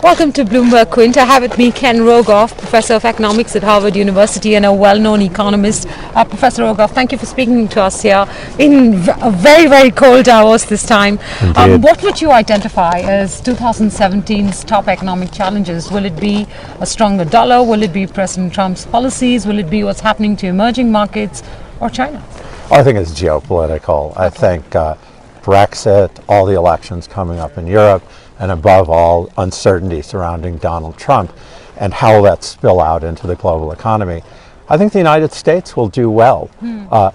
Welcome to Bloomberg Quint. I have with me Ken Rogoff, Professor of Economics at Harvard University and a well-known economist. Professor Rogoff, thank you for speaking to us here in very, very cold hours this time. What would you identify as 2017's top economic challenges? Will it be a stronger dollar? Will it be President Trump's policies? Will it be what's happening to emerging markets or China? I think it's geopolitical. I think Brexit, all the elections coming up in Europe, and above all, uncertainty surrounding Donald Trump and how will that spill out into the global economy. I think the United States will do well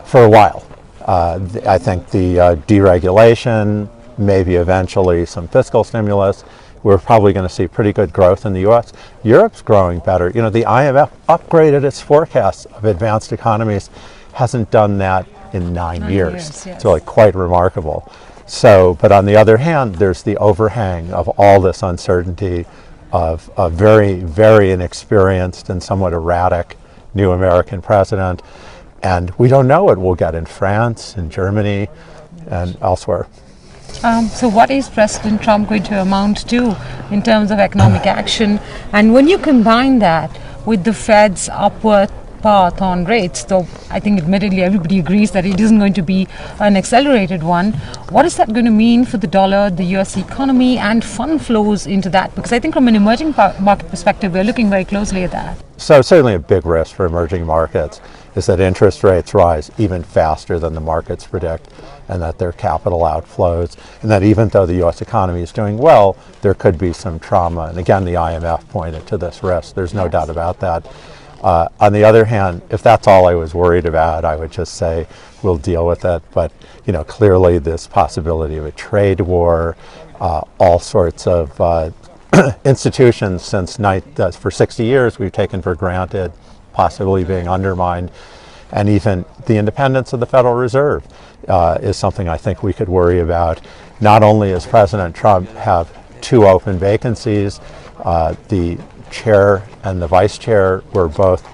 for a while. I think the deregulation, maybe eventually some fiscal stimulus, we're probably going to see pretty good growth in the U.S. Europe's growing better. You know, the IMF upgraded its forecasts of advanced economies, hasn't done that in 9 years. Yes. It's really quite remarkable. So, but on the other hand, there's the overhang of all this uncertainty of a very, very inexperienced and somewhat erratic new American president. And we don't know what we'll get in France, in Germany, and elsewhere. So what is President Trump going to amount to in terms of economic action? And when you combine that with the Fed's upward path on rates, though I think admittedly everybody agrees that it isn't going to be an accelerated one, what is that going to mean for the dollar, the US economy, and fund flows into that? Because I think from an emerging market perspective, we're looking very closely at that. So certainly a big risk for emerging markets is that interest rates rise even faster than the markets predict, and that there are capital outflows, and that even though the US economy is doing well, there could be some trauma. And again, the IMF pointed to this risk. There's no doubt about that. On the other hand, if that's all I was worried about, I would just say we'll deal with it. But you know, clearly this possibility of a trade war, all sorts of institutions since for 60 years we've taken for granted, possibly being undermined, and even the independence of the Federal Reserve is something I think we could worry about. Not only does President Trump have 2 open vacancies, the chair and the vice chair were both,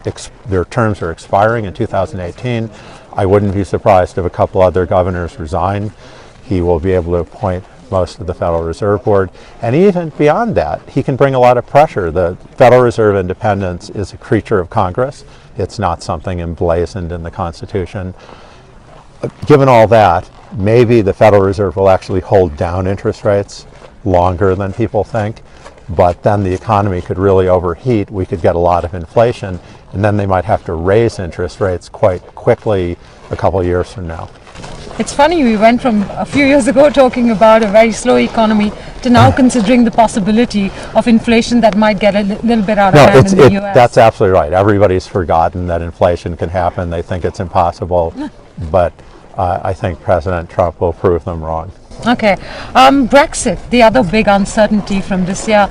their terms are expiring in 2018. I wouldn't be surprised if a couple other governors resign. He will be able to appoint most of the Federal Reserve Board. And even beyond that, he can bring a lot of pressure. The Federal Reserve independence is a creature of Congress. It's not something emblazoned in the Constitution. Given all that, maybe the Federal Reserve will actually hold down interest rates longer than people think. But then the economy could really overheat. We could get a lot of inflation, and then they might have to raise interest rates quite quickly a couple of years from now. It's funny, we went from a few years ago talking about a very slow economy to now considering the possibility of inflation that might get a little bit out of hand in the US. That's absolutely right. Everybody's forgotten that inflation can happen. They think it's impossible, but I think President Trump will prove them wrong. Okay. Brexit, the other big uncertainty from this year.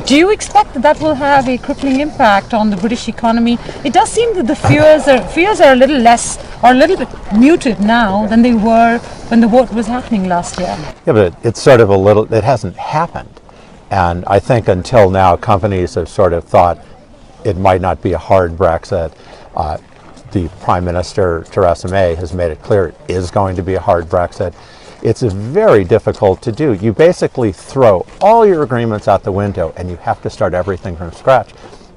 Do you expect that will have a crippling impact on the British economy? It does seem that the fears are a little less, or a little bit muted now than they were when the vote was happening last year. Yeah, but it's sort of it hasn't happened. And I think until now, companies have sort of thought it might not be a hard Brexit. The Prime Minister, Theresa May, has made it clear it is going to be a hard Brexit. It's very difficult to do. You basically throw all your agreements out the window and you have to start everything from scratch.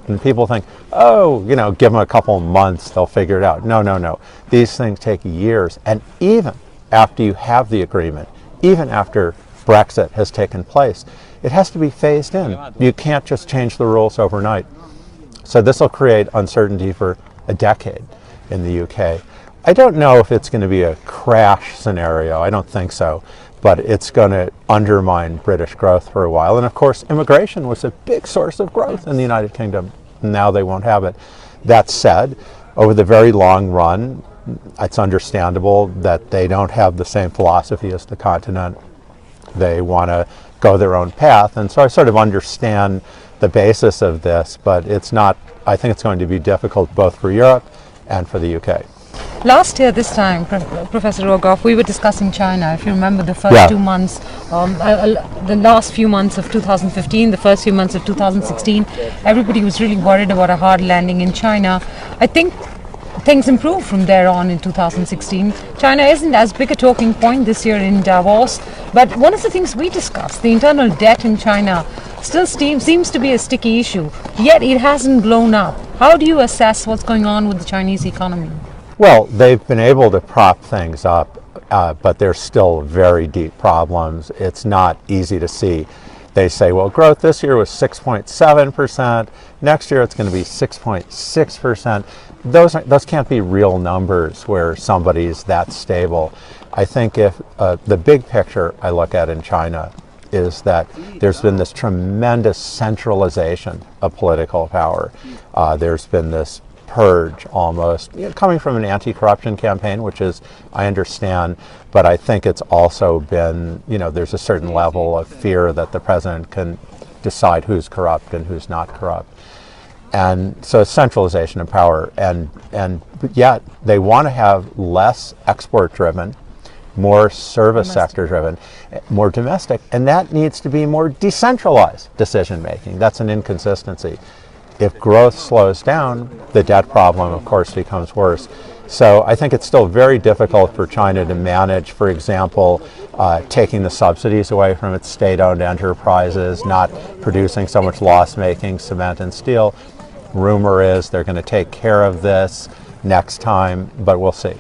And people think, oh, you know, give them a couple months, they'll figure it out. No, no, no. These things take years. And even after you have the agreement, even after Brexit has taken place, it has to be phased in. You can't just change the rules overnight. So this will create uncertainty for a decade in the UK. I don't know if it's going to be a crash scenario. I don't think so. But it's going to undermine British growth for a while. And of course, immigration was a big source of growth in the United Kingdom. Now they won't have it. That said, over the very long run, it's understandable that they don't have the same philosophy as the continent. They want to go their own path. And so I sort of understand the basis of this, but it's not, I think it's going to be difficult both for Europe and for the UK. Last year, this time, Professor Rogoff, we were discussing China. If you remember the first 2 months, the last few months of 2015, the first few months of 2016, everybody was really worried about a hard landing in China. I think things improved from there on in 2016. China isn't as big a talking point this year in Davos, but one of the things we discussed, the internal debt in China, still seems to be a sticky issue, yet it hasn't blown up. How do you assess what's going on with the Chinese economy? Well, they've been able to prop things up, but there's still very deep problems. It's not easy to see. They say, well, growth this year was 6.7%. Next year it's going to be 6.6%. Those can't be real numbers where somebody's that stable. I think if the big picture I look at in China is that there's been this tremendous centralization of political power. There's been this purge almost, coming from an anti-corruption campaign, which is, I understand, but I think it's also been, there's a certain level of fear that the president can decide who's corrupt and who's not corrupt. And so centralization of power, and yet they want to have less export-driven, more service sector-driven, more domestic, and that needs to be more decentralized decision-making. That's an inconsistency. If growth slows down, the debt problem, of course, becomes worse. So I think it's still very difficult for China to manage, for example, taking the subsidies away from its state-owned enterprises, not producing so much loss-making cement and steel. Rumor is they're going to take care of this next time, but we'll see.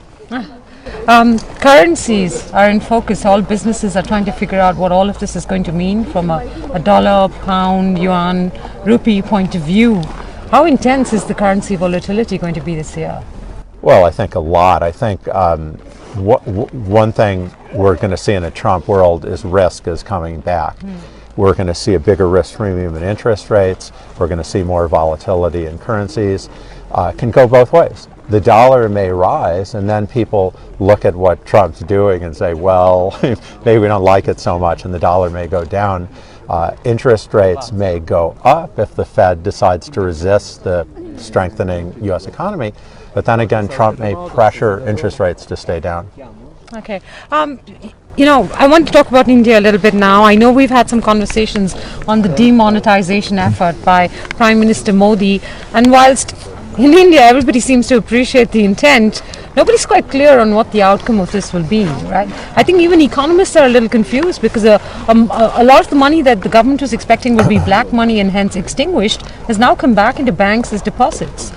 Currencies are in focus. All businesses are trying to figure out what all of this is going to mean from a dollar, pound, yuan, rupee point of view. How intense is the currency volatility going to be this year? Well, I think a lot. I think one thing we're going to see in a Trump world is risk is coming back. We're going to see a bigger risk premium in interest rates. We're going to see more volatility in currencies. Can go both ways. The dollar may rise, and then people look at what Trump's doing and say, well, maybe we don't like it so much, and the dollar may go down. Interest rates may go up if the Fed decides to resist the strengthening U.S. economy, but then again, Trump may pressure interest rates to stay down. Okay. I want to talk about India a little bit now. I know we've had some conversations on the demonetisation effort by Prime Minister Modi, and whilst in India everybody seems to appreciate the intent, nobody's quite clear on what the outcome of this will be, right? I think even economists are a little confused because a lot of the money that the government was expecting would be black money and hence extinguished has now come back into banks as deposits.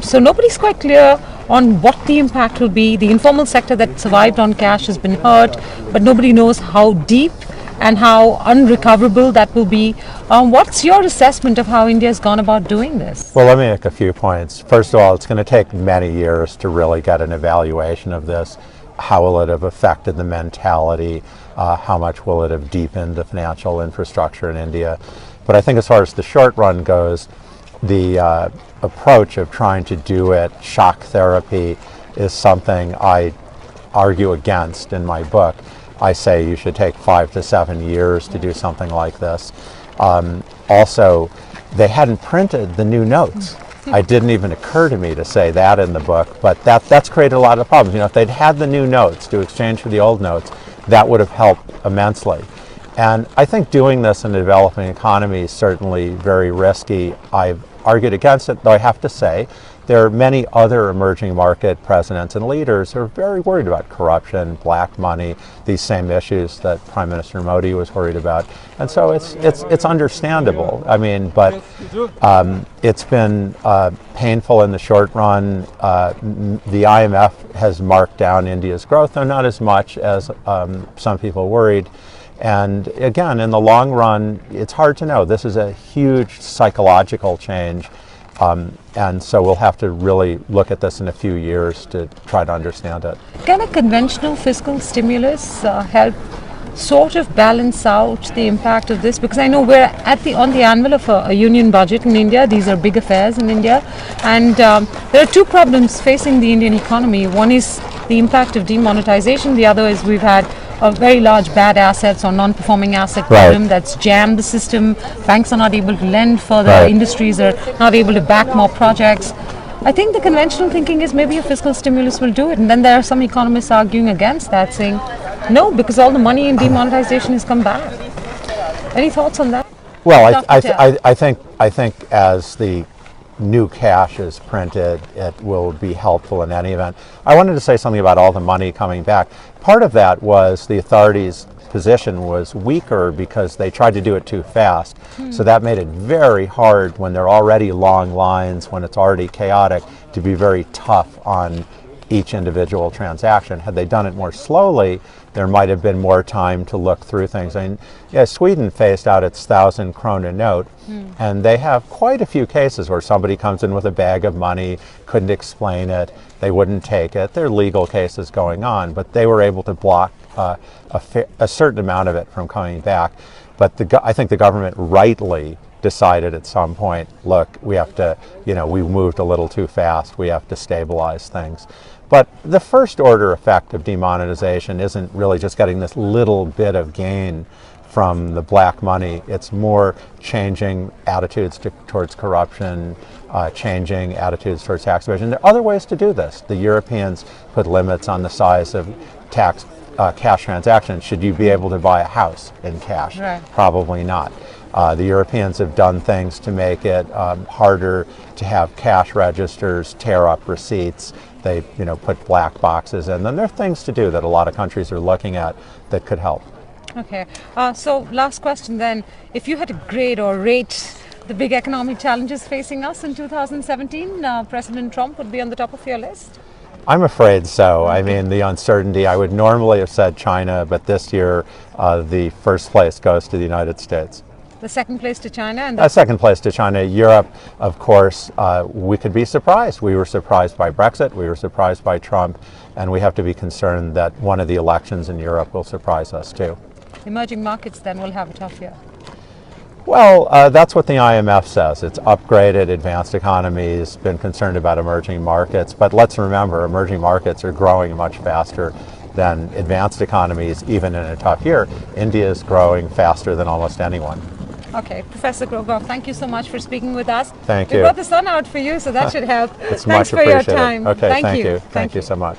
So nobody's quite clear on what the impact will be. The informal sector that survived on cash has been hurt, but nobody knows how deep and how unrecoverable that will be. What's your assessment of how India has gone about doing this? Well, let me make a few points. First of all, it's going to take many years to really get an evaluation of this. How will it have affected the mentality? How much will it have deepened the financial infrastructure in India? But I think as far as the short run goes, the approach of trying to do it, shock therapy, is something I argue against in my book. I say you should take 5 to 7 years to do something like this. Also, they hadn't printed the new notes. It didn't even occur to me to say that in the book, but that's created a lot of problems. If they'd had the new notes to exchange for the old notes, that would have helped immensely. And I think doing this in a developing economy is certainly very risky. I've argued against it, though I have to say there are many other emerging market presidents and leaders who are very worried about corruption, black money, these same issues that Prime Minister Modi was worried about. And so it's understandable. I mean, but it's been painful in the short run. The IMF has marked down India's growth, though not as much as some people worried. And again, in the long run, it's hard to know. This is a huge psychological change. And so we'll have to really look at this in a few years to try to understand it. Can a conventional fiscal stimulus help sort of balance out the impact of this? Because I know we're on the anvil of a union budget in India. These are big affairs in India. And there are two problems facing the Indian economy. One is the impact of demonetisation. The other is we've had a very large bad assets or non-performing asset problem that's jammed the system. Banks are not able to lend further. Industries are not able to back more projects. I think the conventional thinking is maybe a fiscal stimulus will do it. And then there are some economists arguing against that, saying no, because all the money in demonetisation has come back. Any thoughts on that? Well, I think as the new cash is printed, it will be helpful in any event. I wanted to say something about all the money coming back. Part of that was the authorities position was weaker because they tried to do it too fast. So that made it very hard when there are already long lines, when it's already chaotic, to be very tough on each individual transaction. Had they done it more slowly, there might have been more time to look through things. I mean, yeah, Sweden phased out its 1,000 krona note, and they have quite a few cases where somebody comes in with a bag of money, couldn't explain it, they wouldn't take it. There are legal cases going on, but they were able to block a certain amount of it from coming back. But I think the government rightly decided at some point, look, we have to, we moved a little too fast, we have to stabilize things. But the first order effect of demonetization isn't really just getting this little bit of gain from the black money. It's more changing attitudes towards corruption, changing attitudes towards tax evasion. There are other ways to do this. The Europeans put limits on the size of cash transactions. Should you be able to buy a house in cash? Right. Probably not. The Europeans have done things to make it harder to have cash registers, tear up receipts. They, put black boxes in them. There are things to do that a lot of countries are looking at that could help. Okay. So last question then. If you had to grade or rate the big economic challenges facing us in 2017, President Trump would be on the top of your list? I'm afraid so. I mean, the uncertainty, I would normally have said China, but this year the first place goes to the United States. The second place to China? And second place to China. Europe, of course, we could be surprised. We were surprised by Brexit, we were surprised by Trump, and we have to be concerned that one of the elections in Europe will surprise us too. Emerging markets then will have a tough year. Well, that's what the IMF says. It's upgraded advanced economies, been concerned about emerging markets, but let's remember, emerging markets are growing much faster than advanced economies, even in a tough year. India is growing faster than almost anyone. Okay, Professor Rogoff, thank you so much for speaking with us. Thank you. We brought the sun out for you, so that should help. It's Thanks much for your appreciated. time. Okay, Thank you. Thank you so much.